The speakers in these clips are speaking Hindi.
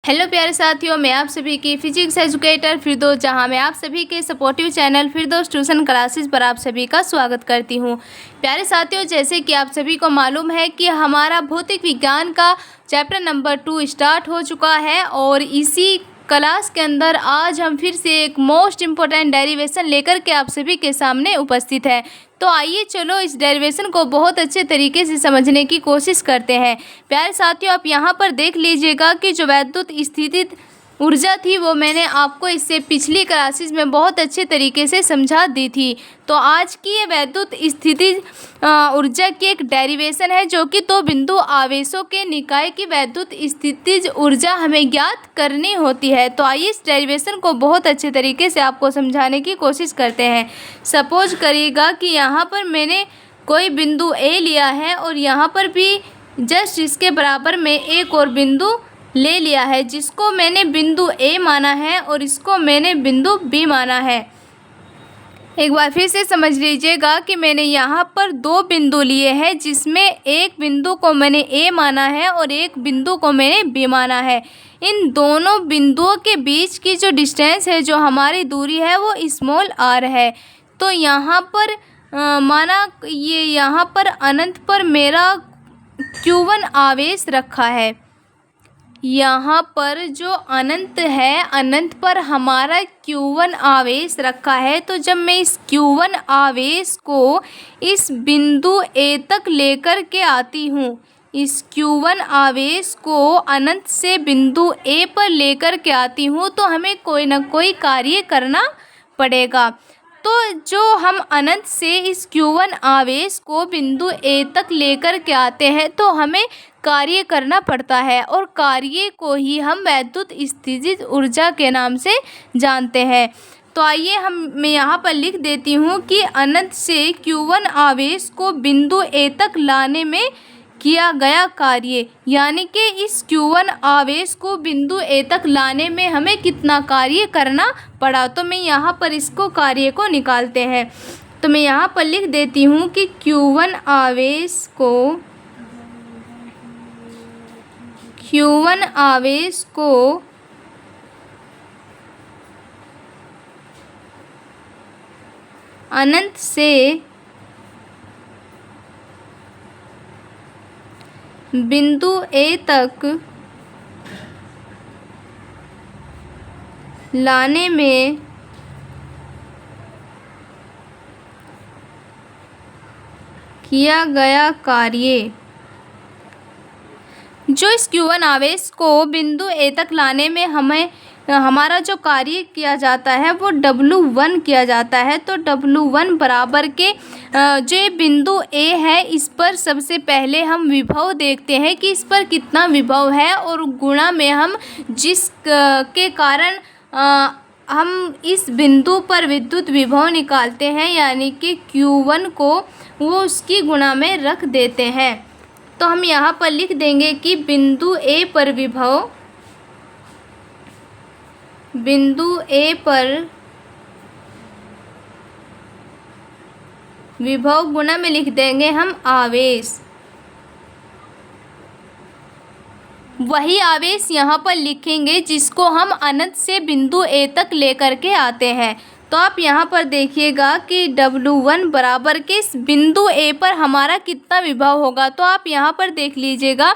हेलो प्यारे साथियों, मैं आप सभी की फिजिक्स एजुकेटर फिरदौस, जहां मैं आप सभी के सपोर्टिव चैनल फिरदौस ट्यूशन क्लासेस पर आप सभी का स्वागत करती हूं। प्यारे साथियों, जैसे कि आप सभी को मालूम है कि हमारा भौतिक विज्ञान का चैप्टर नंबर 2 स्टार्ट हो चुका है और इसी क्लास के अंदर आज हम फिर से एक मोस्ट इम्पोर्टेंट डेरिवेशन लेकर के आप सभी के सामने उपस्थित है। तो आइए चलो इस डेरिवेशन को बहुत अच्छे तरीके से समझने की कोशिश करते हैं। प्यारे साथियों, आप यहाँ पर देख लीजिएगा कि जो वैद्युत स्थितिज ऊर्जा थी वो मैंने आपको इससे पिछली क्लासेस में बहुत अच्छे तरीके से समझा दी थी। तो आज की ये वैद्युत स्थितिज ऊर्जा की एक डेरिवेशन है जो कि दो बिंदु आवेशों के निकाय की वैद्युत स्थितिज ऊर्जा हमें ज्ञात करनी होती है। तो आइए इस डेरिवेशन को बहुत अच्छे तरीके से आपको समझाने की कोशिश करते हैं। सपोज करिएगा कि यहाँ पर मैंने कोई बिंदु ए लिया है और यहाँ पर भी जस्ट इसके बराबर में एक और बिंदु ले लिया है, जिसको मैंने बिंदु ए माना है और इसको मैंने बिंदु बी माना है। एक बार फिर से समझ लीजिएगा कि मैंने यहाँ पर दो बिंदु लिए हैं, जिसमें एक बिंदु को मैंने ए माना है और एक बिंदु को मैंने बी माना है। इन दोनों बिंदुओं के बीच की जो डिस्टेंस है, जो हमारी दूरी है, वो स्मॉल आर है। तो यहाँ पर माना ये यहाँ पर अनंत पर मेरा Q1 आवेश रखा है। यहाँ पर जो अनंत है, अनंत पर हमारा Q1 आवेश रखा है। तो जब मैं इस Q1 आवेश को इस बिंदु A तक लेकर के आती हूँ, इस Q1 आवेश को अनंत से बिंदु A पर लेकर के आती हूँ, तो हमें कोई ना कोई कार्य करना पड़ेगा। तो जो हम अनंत से इस Q1 आवेश को बिंदु A तक लेकर के आते हैं, तो हमें कार्य करना पड़ता है और कार्य को ही हम वैद्युत स्थितिज ऊर्जा के नाम से जानते हैं। तो आइए मैं यहाँ पर लिख देती हूँ कि अनंत से Q1 आवेश को बिंदु A तक लाने में किया गया कार्य, यानी कि इस Q1 आवेश को बिंदु A तक लाने में हमें कितना कार्य करना पड़ा। तो मैं यहाँ पर इसको कार्य को निकालते हैं। तो मैं यहाँ पर लिख देती हूँ कि Q1 आवेश को अनंत से बिंदु A तक लाने में किया गया कार्य, जो इस Q1 आवेश को बिंदु A तक लाने में हमारा जो कार्य किया जाता है वो W1 किया जाता है। तो W1 बराबर के जो बिंदु A है, इस पर सबसे पहले हम विभव देखते हैं कि इस पर कितना विभव है, और गुणा में हम जिस के कारण हम इस बिंदु पर विद्युत विभव निकालते हैं, यानी कि Q1 को वो उसकी गुणा में रख देते हैं। तो हम यहाँ पर लिख देंगे कि बिंदु A पर विभव गुणा में लिख देंगे हम आवेश। वही आवेश यहाँ पर लिखेंगे जिसको हम अनंत से बिंदु A तक लेकर के आते हैं। तो आप यहाँ पर देखिएगा कि W1 बराबर के इस बिंदु A पर हमारा कितना विभव होगा। तो आप यहाँ पर देख लीजिएगा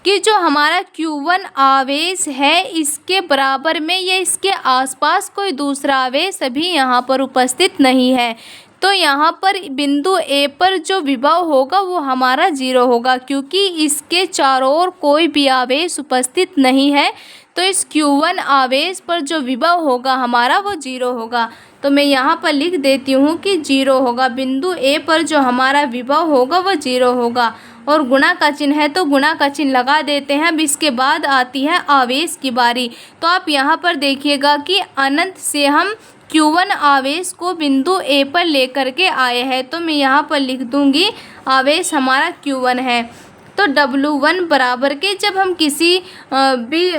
कि जो हमारा Q1 आवेश है, इसके बराबर में या इसके आसपास कोई दूसरा आवेश अभी यहाँ पर उपस्थित नहीं है। तो यहाँ पर बिंदु A पर जो विभव होगा वो हमारा 0 होगा, क्योंकि इसके चारों ओर कोई भी आवेश उपस्थित नहीं है। तो इस Q1 आवेश पर जो विभव होगा हमारा वो 0 होगा। तो मैं यहाँ पर लिख देती हूँ कि 0 होगा। बिंदु A पर जो हमारा विभव होगा वो 0 होगा, और गुणा का चिन्ह है तो गुणा का चिन्ह लगा देते हैं। अब इसके बाद आती है आवेश की बारी। तो आप यहाँ पर देखिएगा कि अनंत से हम Q1 आवेश को बिंदु A पर लेकर के आए हैं। तो मैं यहाँ पर लिख दूँगी आवेश हमारा Q1 है। तो W1 बराबर के जब हम किसी भी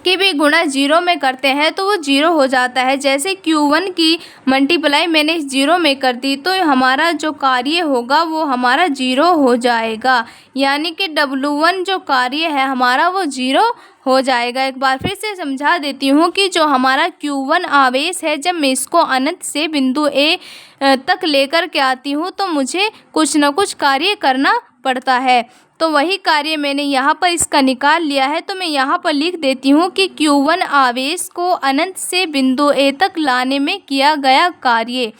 की भी गुणा जीरो में करते हैं तो वो जीरो हो जाता है। जैसे Q1 की मल्टीप्लाई मैंने जीरो में कर दी तो हमारा जो कार्य होगा वो हमारा जीरो हो जाएगा, यानी कि W1 जो कार्य है हमारा वो जीरो हो जाएगा। एक बार फिर से समझा देती हूँ कि जो हमारा Q1 आवेश है, जब मैं इसको अनंत से बिंदु A तक लेकर के आती हूँ तो मुझे कुछ न कुछ कार्य करना पड़ता है। तो वही कार्य मैंने यहाँ पर इसका निकाल लिया है। तो मैं यहाँ पर लिख देती हूँ कि Q1 आवेश को अनंत से बिंदु A तक लाने में किया गया कार्य।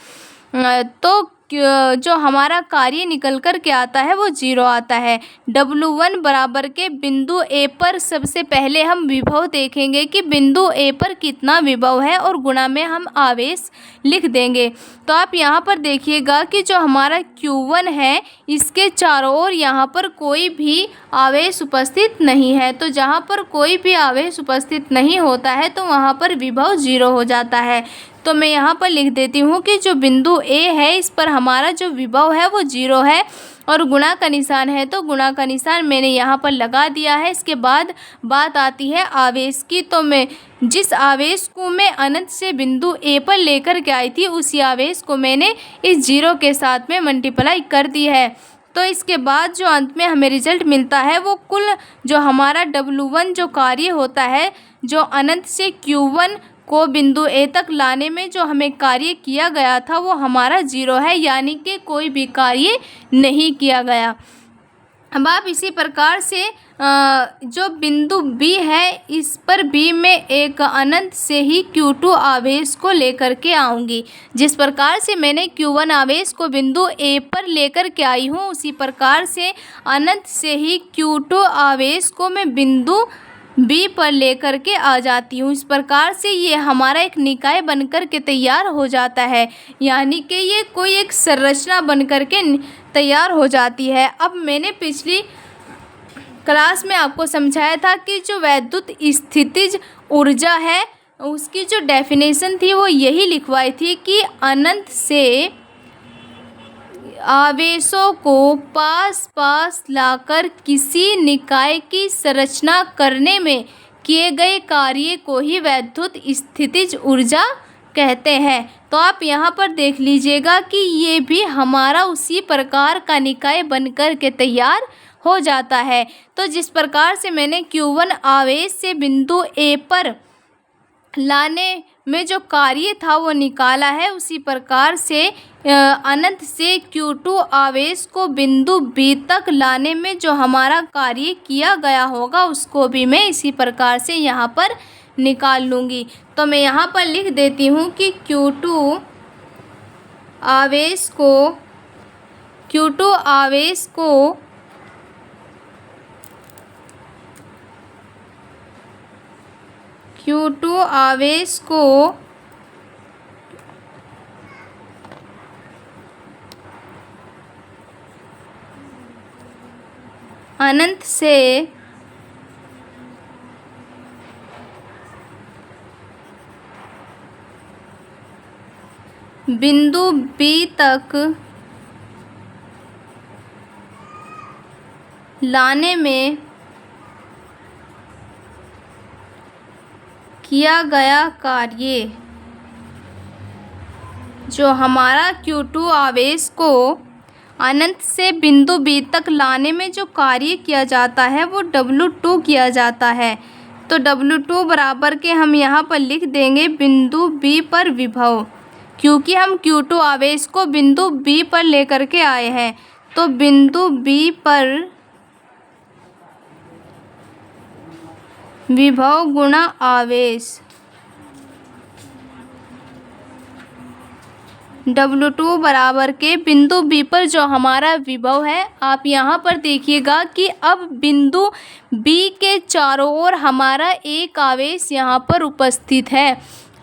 तो जो हमारा कार्य निकल कर के आता है वो जीरो आता है। W1 बराबर के बिंदु A पर सबसे पहले हम विभव देखेंगे कि बिंदु A पर कितना विभव है और गुणा में हम आवेश लिख देंगे। तो आप यहाँ पर देखिएगा कि जो हमारा Q1 है इसके चारों ओर यहाँ पर कोई भी आवेश उपस्थित नहीं है। तो जहाँ पर कोई भी आवेश उपस्थित नहीं होता है तो वहाँ पर विभव जीरो हो जाता है। तो मैं यहाँ पर लिख देती हूँ कि जो बिंदु A है इस पर हमारा जो विभव है वो जीरो है और गुणा का निशान है, तो गुणा का निशान मैंने यहाँ पर लगा दिया है। इसके बाद बात आती है आवेश की। तो मैं जिस आवेश को मैं अनंत से बिंदु A पर लेकर के आई थी उसी आवेश को मैंने इस जीरो के साथ में मल्टीप्लाई कर दी है। तो इसके बाद जो अंत में हमें रिजल्ट मिलता है वो कुल जो हमारा W1 जो कार्य होता है, जो अनंत से Q1 को बिंदु A तक लाने में जो हमें कार्य किया गया था वो हमारा जीरो है, यानी कि कोई भी कार्य नहीं किया गया। अब आप इसी प्रकार से जो बिंदु B है इस पर B में एक अनंत से ही Q2 आवेश को लेकर के आऊँगी। जिस प्रकार से मैंने Q1 आवेश को बिंदु A पर लेकर के आई हूँ उसी प्रकार से अनंत से ही Q2 आवेश को मैं बिंदु B पर लेकर के आ जाती हूँ। इस प्रकार से ये हमारा एक निकाय बनकर के तैयार हो जाता है, यानी कि ये कोई एक संरचना बनकर के तैयार हो जाती है। अब मैंने पिछली क्लास में आपको समझाया था कि जो वैद्युत स्थितिज ऊर्जा है उसकी जो डेफिनेशन थी वो यही लिखवाई थी कि अनंत से आवेशों को पास पास लाकर किसी निकाय की संरचना करने में किए गए कार्य को ही वैद्युत स्थितिज ऊर्जा कहते हैं। तो आप यहाँ पर देख लीजिएगा कि ये भी हमारा उसी प्रकार का निकाय बनकर के तैयार हो जाता है। तो जिस प्रकार से मैंने Q1 आवेश से बिंदु A पर लाने में जो कार्य था वो निकाला है, उसी प्रकार से अनंत से Q2 आवेश को बिंदु B तक लाने में जो हमारा कार्य किया गया होगा उसको भी मैं इसी प्रकार से यहाँ पर निकाल लूँगी। तो मैं यहाँ पर लिख देती हूँ कि Q2 आवेश को अनंत से बिंदु B तक लाने में किया गया कार्य, जो हमारा Q2 आवेश को अनंत से बिंदु B तक लाने में जो कार्य किया जाता है वो W2 किया जाता है। तो W2 बराबर के हम यहाँ पर लिख देंगे बिंदु B पर विभव, क्योंकि हम Q2 आवेश को बिंदु B पर लेकर के आए हैं। तो बिंदु B पर विभव गुणा आवेश, W2 बराबर के बिंदु B पर जो हमारा विभव है, आप यहाँ पर देखिएगा कि अब बिंदु B के चारों ओर हमारा एक आवेश यहाँ पर उपस्थित है।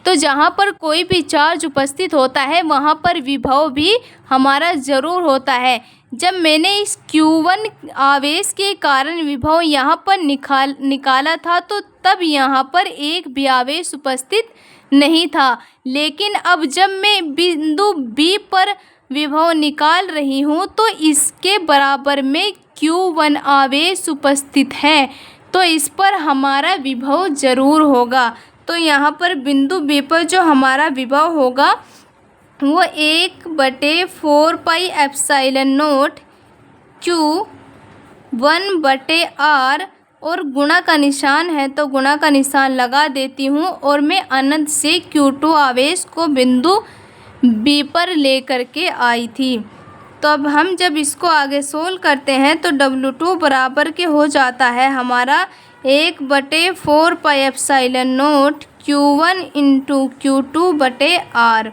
तो जहाँ पर कोई भी चार्ज उपस्थित होता है वहाँ पर विभव भी हमारा ज़रूर होता है। जब मैंने इस Q1 आवेश के कारण विभव यहाँ पर निकाला था तो तब यहाँ पर एक भी आवेश उपस्थित नहीं था, लेकिन अब जब मैं बिंदु B पर विभव निकाल रही हूँ तो इसके बराबर में Q1 आवेश उपस्थित है। तो इस पर हमारा विभव ज़रूर होगा। तो यहाँ पर बिंदु B पर जो हमारा विभव होगा वो 1/4πε0 Q1/r और गुणा का निशान है तो गुणा का निशान लगा देती हूँ और मैं अनंत से Q2 आवेश को बिंदु B पर लेकर के आई थी। तो अब हम जब इसको आगे सोल्व करते हैं तो W2 बराबर के हो जाता है हमारा 1/4πε0 Q1 × Q2/r।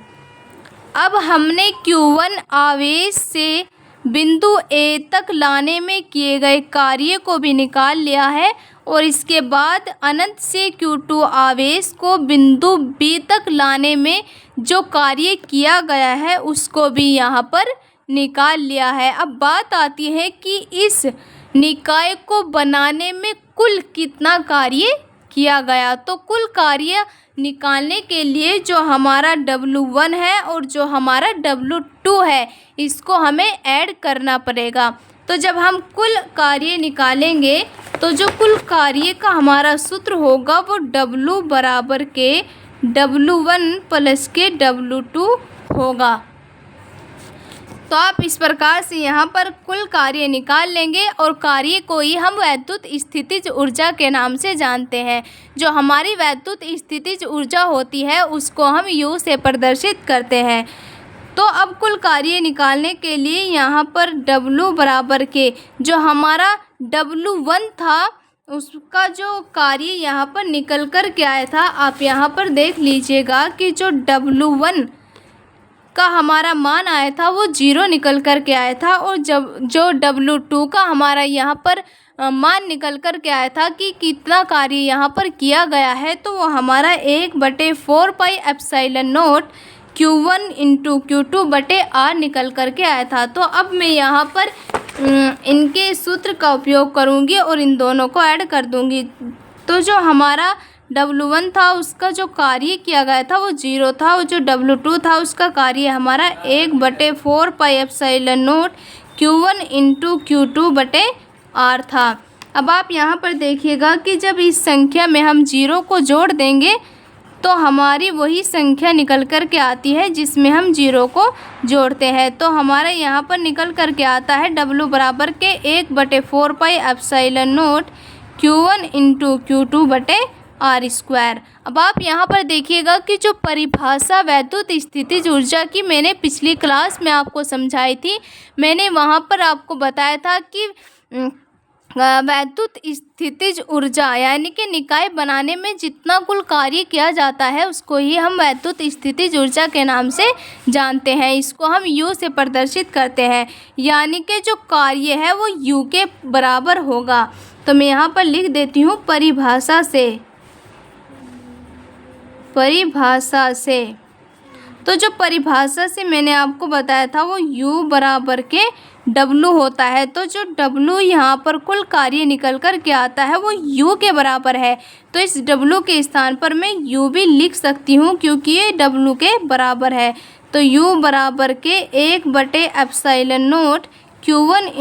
अब हमने Q1 आवेश से बिंदु A तक लाने में किए गए कार्य को भी निकाल लिया है और इसके बाद अनंत से Q2 आवेश को बिंदु B तक लाने में जो कार्य किया गया है उसको भी यहाँ पर निकाल लिया है। अब बात आती है कि इस निकाय को बनाने में कुल कितना कार्य किया गया। तो कुल कार्य निकालने के लिए जो हमारा W1 है और जो हमारा W2 है इसको हमें ऐड करना पड़ेगा। तो जब हम कुल कार्य निकालेंगे तो जो कुल कार्य का हमारा सूत्र होगा वो W बराबर के W1 प्लस के W2 होगा। तो आप इस प्रकार से यहाँ पर कुल कार्य निकाल लेंगे और कार्य को ही हम वैद्युत स्थितिज ऊर्जा के नाम से जानते हैं। जो हमारी वैद्युत स्थितिज ऊर्जा होती है उसको हम U से प्रदर्शित करते हैं। तो अब कुल कार्य निकालने के लिए यहाँ पर W बराबर के जो हमारा W1 था उसका जो कार्य यहाँ पर निकल कर के आया था, आप यहाँ पर देख लीजिएगा कि जो W1 का हमारा मान आया था वो 0 निकल कर के आया था और जब जो W2 का हमारा यहाँ पर मान निकल कर के आया था कि कितना कार्य यहाँ पर किया गया है तो वो हमारा 1/4πε0 Q1 × Q2/r निकल कर के आया था। तो अब मैं यहाँ पर इनके सूत्र का उपयोग करूँगी और इन दोनों को ऐड कर दूँगी। तो जो हमारा W1 था उसका जो कार्य किया गया था वो 0 था और जो W2 था उसका कार्य हमारा 1/4πε0 Q1 × Q2/r था। अब आप यहाँ पर देखिएगा कि जब इस संख्या में हम 0 को जोड़ देंगे तो हमारी वही संख्या निकल कर के आती है जिसमें हम 0 को जोड़ते हैं। तो हमारा यहाँ पर निकल कर के आता है W बराबर के 1/4πε0 Q1 × Q2/r²। अब आप यहाँ पर देखिएगा कि जो परिभाषा वैद्युत स्थितिज ऊर्जा की मैंने पिछली क्लास में आपको समझाई थी, मैंने वहाँ पर आपको बताया था कि वैद्युत स्थितिज ऊर्जा यानी कि निकाय बनाने में जितना कुल कार्य किया जाता है उसको ही हम वैद्युत स्थितिज ऊर्जा के नाम से जानते हैं। इसको हम U से प्रदर्शित करते हैं यानी कि जो कार्य है वो U के बराबर होगा। तो मैं यहाँ पर लिख देती हूँ परिभाषा से। तो जो परिभाषा से मैंने आपको बताया था वो U बराबर के W होता है। तो जो W यहाँ पर कुल कार्य निकल कर के आता है वो U के बराबर है। तो इस W के स्थान पर मैं U भी लिख सकती हूँ क्योंकि ये W के बराबर है। तो U बराबर के 1/ε0 Q1 ×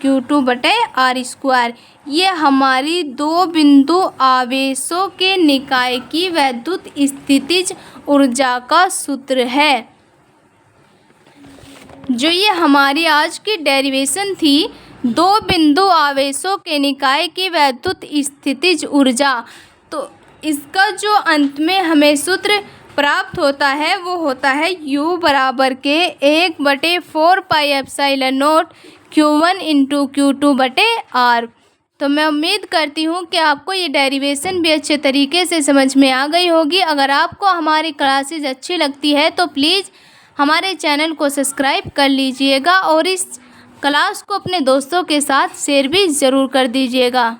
Q2/r²। ये हमारी दो बिंदु आवेशों के निकाय की वैद्युत स्थितिज ऊर्जा का सूत्र है। जो ये हमारी आज की डेरिवेशन थी, दो बिंदु आवेशों के निकाय की वैद्युत स्थितिज ऊर्जा, तो इसका जो अंत में हमें सूत्र प्राप्त होता है वो होता है U बराबर के 1/4πε0 Q1 × Q2/r। तो मैं उम्मीद करती हूँ कि आपको ये डेरिवेशन भी अच्छे तरीके से समझ में आ गई होगी। अगर आपको हमारी क्लासेस अच्छी लगती है तो प्लीज़ हमारे चैनल को सब्सक्राइब कर लीजिएगा और इस क्लास को अपने दोस्तों के साथ शेयर भी ज़रूर कर दीजिएगा।